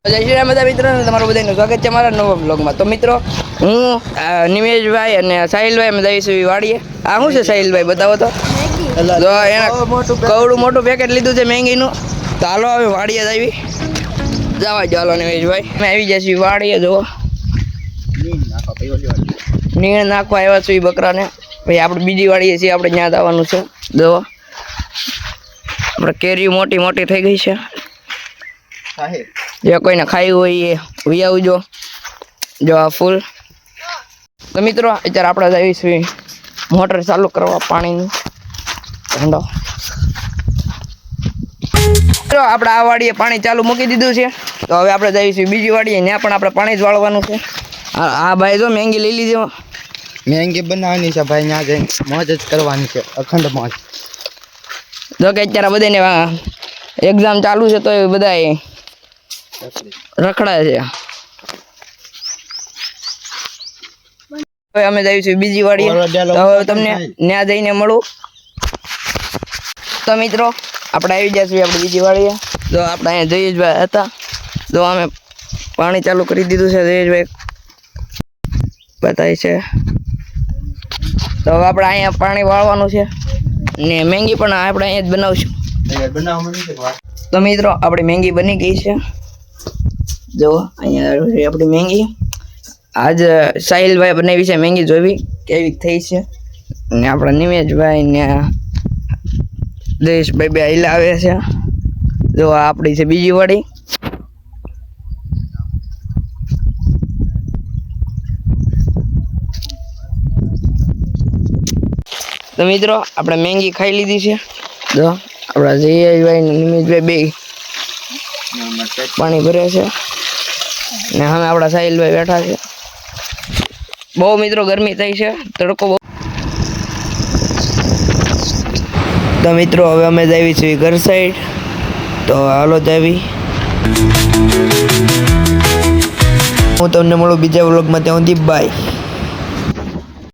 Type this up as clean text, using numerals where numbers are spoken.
જય શ્રી રામ બધા મિત્રો, તમારું બધાનું સ્વાગત છે મારા નવા બ્લોગમાં. તો મિત્રો, હું નિમેશભાઈ અને સાહિલભાઈ અમે જઈશું વાડીએ. આ શું છે સાહિલભાઈ, બતાવો તો. એના કવડું મોટું પેકેટ લીધું છે મેંગીનું. તો હાલો હવે વાડીએ આવી જવા દો. હાલો નિમેશભાઈ, અમે આવી જઈશું વાડીએ. જુઓ નીણ નાખવા આવ્યા છું બકરાને. ભાઈ આપણે બીજી વાડીએ છીએ, આપણે ત્યાં જવાનું છે. જુઓ આપણે કેરીઓ મોટી મોટી થઈ ગઈ છે. જે કોઈને ખાઈ હોય એ વી આવજો. જો આ ફૂલ. તો મિત્રો અત્યારે આપણે જઈશું મોટર ચાલુ કરવા પાણીની. ઠંડો મિત્રો આપણે આ વાડીએ પાણી ચાલુ મૂકી દીધું છે. તો હવે આપણે જઈશું બીજી વાડીએ, ત્યાં પણ આપણે પાણી જ વાળવાનું છે. આ ભાઈ જો મેંગી લઈ લીધો. મેંગી બનાવવાની છે ભાઈ, ત્યાં જઈને મોજ જ કરવાની છે, અખંડ મોજ. જો કે અત્યારે બધાને એક્ઝામ ચાલુ છે તો એ બધા રખડાય છે. હવે અમે જઈશું બીજી વાડીએ. તો હવે તમને ત્યાં જઈને મળું. તો મિત્રો આપણે આવી જઈશું આપણે બીજી વાડીએ. જો આપણે અહીંયા જયેશભાઈ હતા, જો અમે પાણી ચાલુ કરી દીધું છે. જયેશભાઈ બતાય છે. તો હવે આપણે અહીંયા પાણી વાળવાનું છે ને મેંગી પણ આપણે અહીંયા જ બનાવશું. તો મિત્રો આપણી મેંગી બની ગઈ છે. જો અહીંયા આપણી મેંગી આજ સાહિલભાઈ બનાવી છે મેંગી. જોવી કેવી થઈ છે. ને આપણા નિમેશભાઈ ને જયેશભાઈ બે હલાવે છે. જો આપણી છે બીજી વાડી. તો મિત્રો આપણે મેંગી ખાઈ લીધી છે. જો આપણા જયેશભાઈ ને નિમેશભાઈ બે પાણી ભરે છે ને હવે આપણા સાહિલભાઈ બેઠા છે. બહુ મિત્રો ગરમી થઈ છે, તડકો બહુ. તો મિત્રો હવે અમે જઈએ છીએ ઘર સાઈડ. તો હાલો જાવી. હું તમને મળું બીજા વ્લોગમાં. ત્યાં સુધી બાય.